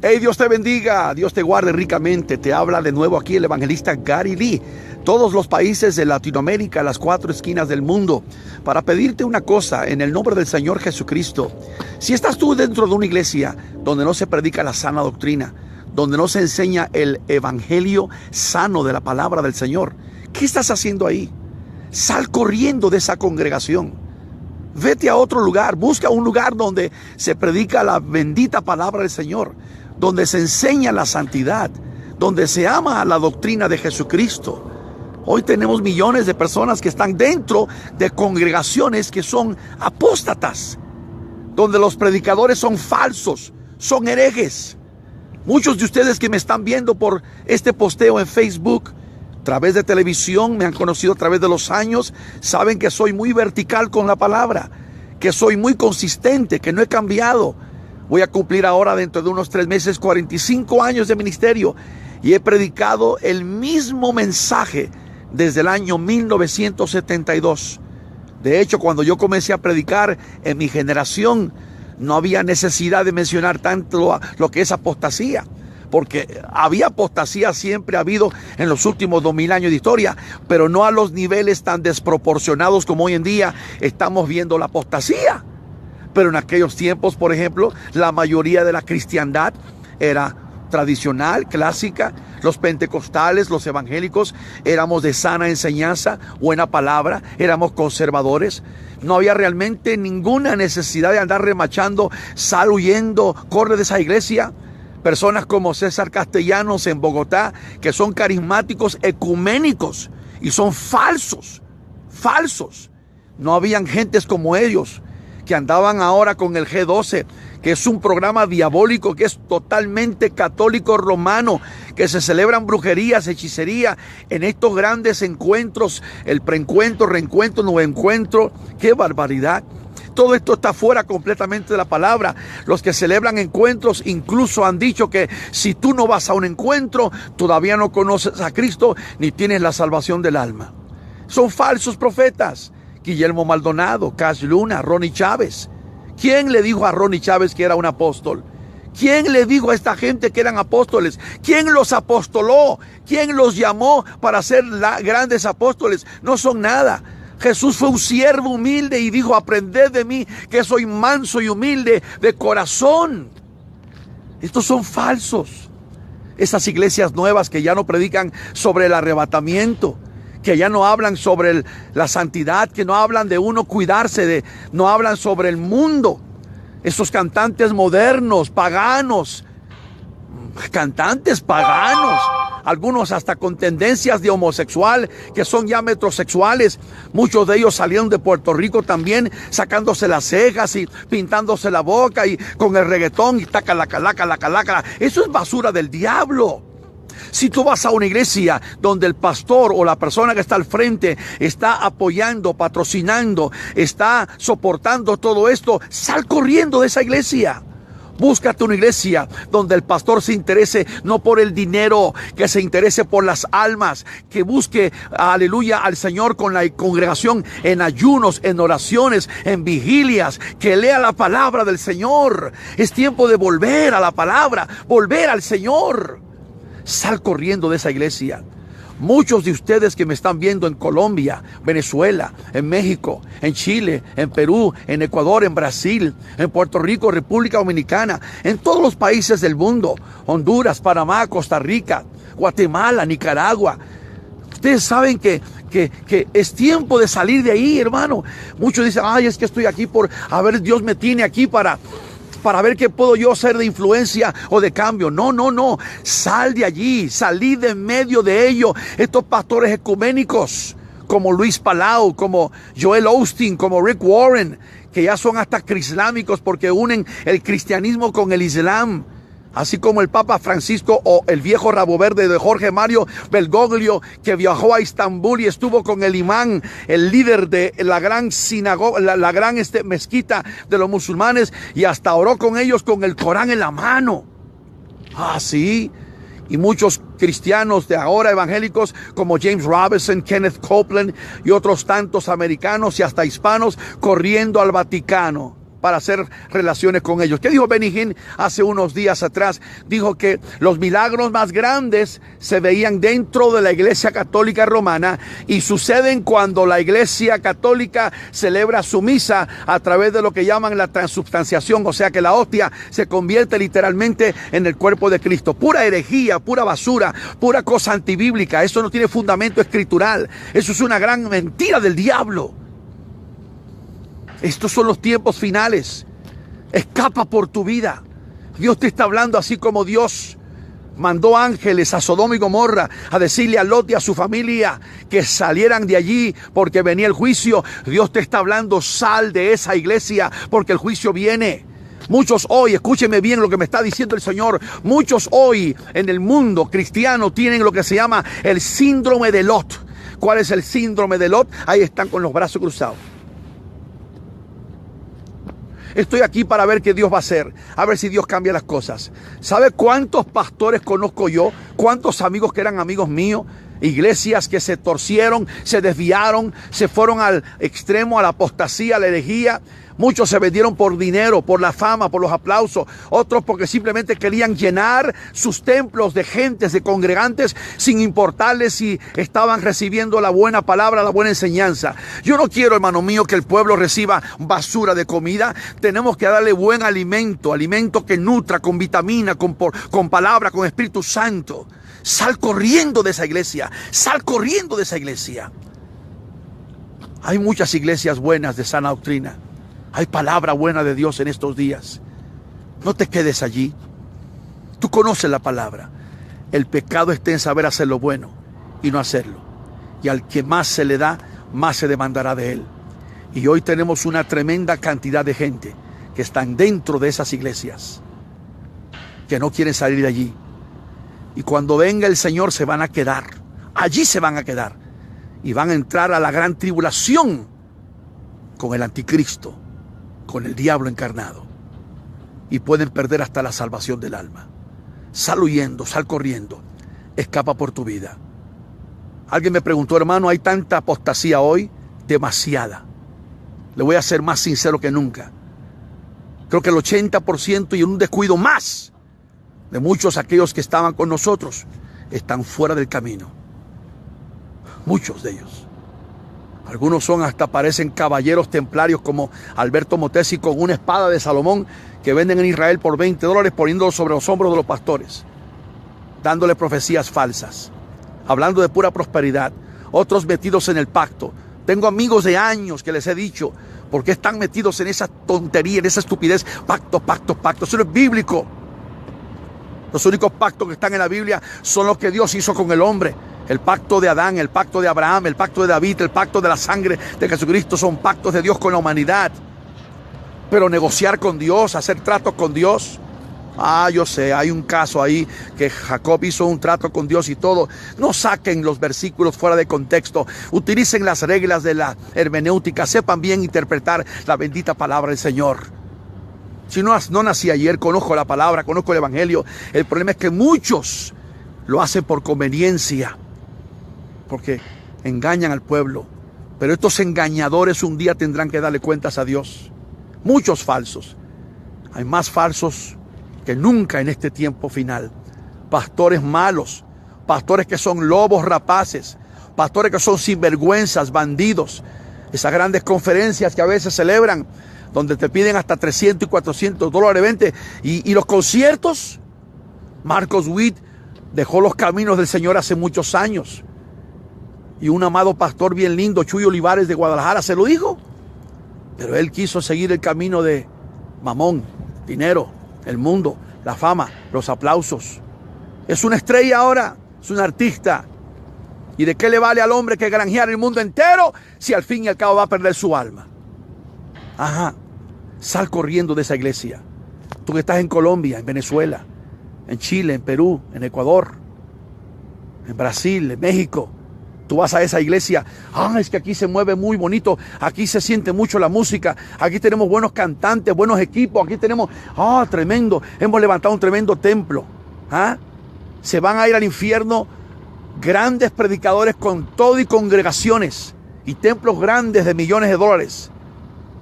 Hey, Dios te bendiga, Dios te guarde ricamente. Te habla de nuevo aquí el evangelista Gary Lee. Todos los países de Latinoamérica, las 4 esquinas del mundo, para pedirte una cosa en el nombre del Señor Jesucristo. Si estás tú dentro de una iglesia donde no se predica la sana doctrina, donde no se enseña el evangelio sano de la palabra del Señor, ¿qué estás haciendo ahí? Sal corriendo de esa congregación. Vete a otro lugar, busca un lugar donde se predica la bendita palabra del Señor, donde se enseña la santidad, donde se ama la doctrina de Jesucristo. Hoy tenemos millones de personas que están dentro de congregaciones que son apóstatas, donde los predicadores son falsos, son herejes. Muchos de ustedes que me están viendo por este posteo en Facebook, a través de televisión, me han conocido a través de los años, saben que soy muy vertical con la palabra, que soy muy consistente, que no he cambiado. Voy a cumplir ahora, dentro de unos 3 meses, 45 años de ministerio, y he predicado el mismo mensaje desde el año 1972. De hecho, cuando yo comencé a predicar en mi generación, no había necesidad de mencionar tanto lo que es apostasía, porque había apostasía, siempre ha habido en los últimos 2000 años de historia, pero no a los niveles tan desproporcionados como hoy en día estamos viendo la apostasía. Pero en aquellos tiempos, por ejemplo, la mayoría de la cristiandad era tradicional, clásica. Los pentecostales, los evangélicos, éramos de sana enseñanza, buena palabra, éramos conservadores. No había realmente ninguna necesidad de andar remachando, sal huyendo, corre de esa iglesia. Personas como César Castellanos en Bogotá, que son carismáticos ecuménicos y son falsos. No habían gentes como ellos que andaban ahora con el G12, que es un programa diabólico, que es totalmente católico romano, que se celebran brujerías, hechicería en estos grandes encuentros, el preencuentro, reencuentro, nuevo encuentro. ¡Qué barbaridad! Todo esto está fuera completamente de la palabra. Los que celebran encuentros incluso han dicho que si tú no vas a un encuentro, todavía no conoces a Cristo ni tienes la salvación del alma. Son falsos profetas. Guillermo Maldonado, Cash Luna, Ronnie Chávez. ¿Quién le dijo a Ronnie Chávez que era un apóstol? ¿Quién le dijo a esta gente que eran apóstoles? ¿Quién los apostoló? ¿Quién los llamó para ser grandes apóstoles? No son nada. Jesús fue un siervo humilde y dijo: aprended de mí, que soy manso y humilde de corazón. Estos son falsos. Esas iglesias nuevas que ya no predican sobre el arrebatamiento, que ya no hablan sobre la santidad, que no hablan de uno cuidarse, no hablan sobre el mundo. Estos cantantes modernos, paganos, algunos hasta con tendencias de homosexual, que son ya metrosexuales. Muchos de ellos salieron de Puerto Rico también, sacándose las cejas y pintándose la boca y con el reggaetón y taca. Eso es basura del diablo. Si tú vas a una iglesia donde el pastor o la persona que está al frente está apoyando, patrocinando, está soportando todo esto, sal corriendo de esa iglesia. Búscate una iglesia donde el pastor se interese no por el dinero, que se interese por las almas, que busque, aleluya, al Señor con la congregación en ayunos, en oraciones, en vigilias, que lea la palabra del Señor. Es tiempo de volver a la palabra, volver al Señor. Sal corriendo de esa iglesia. Muchos de ustedes que me están viendo en Colombia, Venezuela, en México, en Chile, en Perú, en Ecuador, en Brasil, en Puerto Rico, República Dominicana, en todos los países del mundo, Honduras, Panamá, Costa Rica, Guatemala, Nicaragua. Ustedes saben que es tiempo de salir de ahí, hermano. Muchos dicen: ay, es que estoy aquí Dios me tiene aquí para ver qué puedo yo hacer de influencia o de cambio. No. Sal de allí, salí de medio de ello. Estos pastores ecuménicos, como Luis Palau, como Joel Osteen, como Rick Warren, que ya son hasta crislámicos porque unen el cristianismo con el islam. Así como el Papa Francisco o el viejo rabo verde de Jorge Mario Bergoglio, que viajó a Estambul y estuvo con el imán, el líder de la gran sinagoga, la gran mezquita de los musulmanes, y hasta oró con ellos con el Corán en la mano. Sí. Y muchos cristianos de ahora evangélicos como James Robinson, Kenneth Copeland y otros tantos americanos y hasta hispanos corriendo al Vaticano. para hacer relaciones con ellos. ¿Qué dijo Benny Hinn hace unos días atrás? Dijo que los milagros más grandes se veían dentro de la Iglesia Católica Romana y suceden cuando la Iglesia Católica celebra su misa a través de lo que llaman la transubstanciación, o sea que la hostia se convierte literalmente en el cuerpo de Cristo. Pura herejía, pura basura, pura cosa antibíblica. Eso no tiene fundamento escritural. Eso es una gran mentira del diablo. Estos son los tiempos finales. Escapa por tu vida. Dios te está hablando, así como Dios mandó ángeles a Sodoma y Gomorra a decirle a Lot y a su familia que salieran de allí porque venía el juicio. Dios te está hablando, sal de esa iglesia porque el juicio viene. Muchos hoy, escúcheme bien lo que me está diciendo el Señor, muchos hoy en el mundo cristiano tienen lo que se llama el síndrome de Lot. ¿Cuál es el síndrome de Lot? Ahí están con los brazos cruzados. Estoy aquí para ver qué Dios va a hacer, a ver si Dios cambia las cosas. ¿Sabe cuántos pastores conozco yo? ¿Cuántos amigos que eran amigos míos? Iglesias que se torcieron, se desviaron, se fueron al extremo, a la apostasía, a la herejía. Muchos se vendieron por dinero, por la fama, por los aplausos. Otros porque simplemente querían llenar sus templos de gentes, de congregantes, sin importarles si estaban recibiendo la buena palabra, la buena enseñanza. Yo no quiero, hermano mío, que el pueblo reciba basura de comida. Tenemos que darle buen alimento, alimento que nutra, con vitamina, con palabra, con Espíritu Santo. Sal corriendo de esa iglesia. Sal corriendo de esa iglesia. Hay muchas iglesias buenas de sana doctrina. Hay palabra buena de Dios en estos días. No te quedes allí. Tú conoces la palabra. El pecado está en saber hacer lo bueno y no hacerlo. Y al que más se le da, más se demandará de él. Y hoy tenemos una tremenda cantidad de gente que están dentro de esas iglesias, que no quieren salir de allí. Y cuando venga el Señor se van a quedar. Allí se van a quedar. Y van a entrar a la gran tribulación con el anticristo, con el diablo encarnado. Y pueden perder hasta la salvación del alma. Sal huyendo, sal corriendo. Escapa por tu vida. Alguien me preguntó, hermano, ¿hay tanta apostasía hoy? Demasiada. Le voy a ser más sincero que nunca. Creo que el 80% y en un descuido más de muchos aquellos que estaban con nosotros están fuera del camino. Muchos de ellos. Algunos son hasta parecen caballeros templarios como Alberto Motesi con una espada de Salomón que venden en Israel por $20 poniéndolo sobre los hombros de los pastores, dándole profecías falsas, hablando de pura prosperidad. Otros metidos en el pacto. Tengo amigos de años que les he dicho, ¿por qué están metidos en esa tontería, en esa estupidez? Pacto, pacto, pacto. Eso no es bíblico. Los únicos pactos que están en la Biblia son los que Dios hizo con el hombre. El pacto de Adán, el pacto de Abraham, el pacto de David, el pacto de la sangre de Jesucristo son pactos de Dios con la humanidad. Pero negociar con Dios, hacer tratos con Dios. Yo sé, hay un caso ahí que Jacob hizo un trato con Dios y todo. No saquen los versículos fuera de contexto. Utilicen las reglas de la hermenéutica. Sepan bien interpretar la bendita palabra del Señor. Si no nací ayer, conozco la palabra, conozco el evangelio. El problema es que muchos lo hacen por conveniencia, porque engañan al pueblo. Pero estos engañadores un día tendrán que darle cuentas a Dios. Muchos falsos. Hay más falsos que nunca en este tiempo final. Pastores malos, pastores que son lobos rapaces, pastores que son sinvergüenzas, bandidos. Esas grandes conferencias que a veces celebran, donde te piden hasta $300 y $400, vente. Y los conciertos. Marcos Witt dejó los caminos del Señor hace muchos años. Y un amado pastor bien lindo, Chuy Olivares de Guadalajara, se lo dijo. Pero él quiso seguir el camino de mamón, dinero, el mundo, la fama, los aplausos. Es una estrella ahora, es un artista. ¿Y de qué le vale al hombre que granjear el mundo entero si al fin y al cabo va a perder su alma? Sal corriendo de esa iglesia. Tú que estás en Colombia, en Venezuela, en Chile, en Perú, en Ecuador, en Brasil, en México. Tú vas a esa iglesia, es que aquí se mueve muy bonito, aquí se siente mucho la música, aquí tenemos buenos cantantes, buenos equipos, aquí tenemos, tremendo, hemos levantado un tremendo templo. Se van a ir al infierno grandes predicadores con todo y congregaciones y templos grandes de millones de dólares.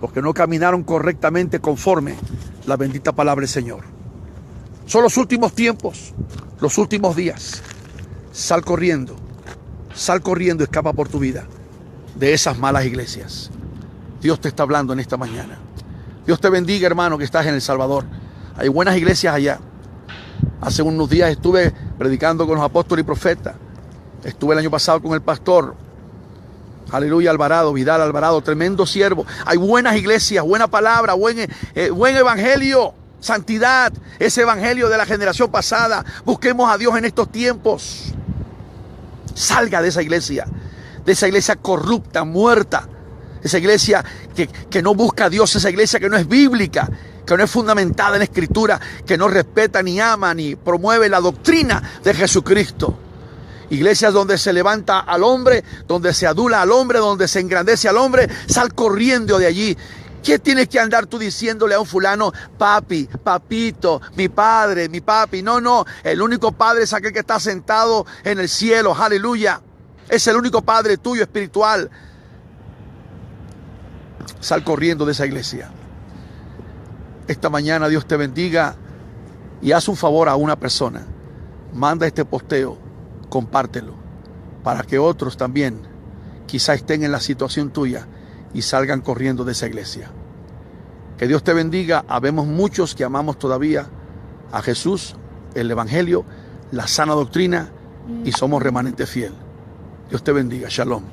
porque no caminaron correctamente conforme la bendita palabra del Señor. Son los últimos tiempos, los últimos días. Sal corriendo, escapa por tu vida de esas malas iglesias. Dios te está hablando en esta mañana. Dios te bendiga, hermano, que estás en El Salvador. Hay buenas iglesias allá. Hace unos días estuve predicando con los apóstoles y profetas. Estuve el año pasado con el pastor, aleluya, Alvarado, Vidal Alvarado, tremendo siervo. Hay buenas iglesias, buena palabra, buen evangelio, santidad, ese evangelio de la generación pasada. Busquemos a Dios en estos tiempos. Salga de esa iglesia corrupta, muerta. Esa iglesia que no busca a Dios, esa iglesia que no es bíblica, que no es fundamentada en la Escritura, que no respeta, ni ama, ni promueve la doctrina de Jesucristo. Iglesias donde se levanta al hombre, donde se adula al hombre, donde se engrandece al hombre. Sal corriendo de allí. ¿Qué tienes que andar tú diciéndole a un fulano, papi, papito, mi padre, mi papi? No, el único padre es aquel que está sentado en el cielo, aleluya. Es el único padre tuyo espiritual. Sal corriendo de esa iglesia. Esta mañana Dios te bendiga y haz un favor a una persona. Manda este posteo, compártelo, para que otros también quizá estén en la situación tuya y salgan corriendo de esa iglesia. Que Dios te bendiga. Habemos muchos que amamos todavía a Jesús, el evangelio, la sana doctrina y somos remanente fiel. Dios te bendiga. Shalom.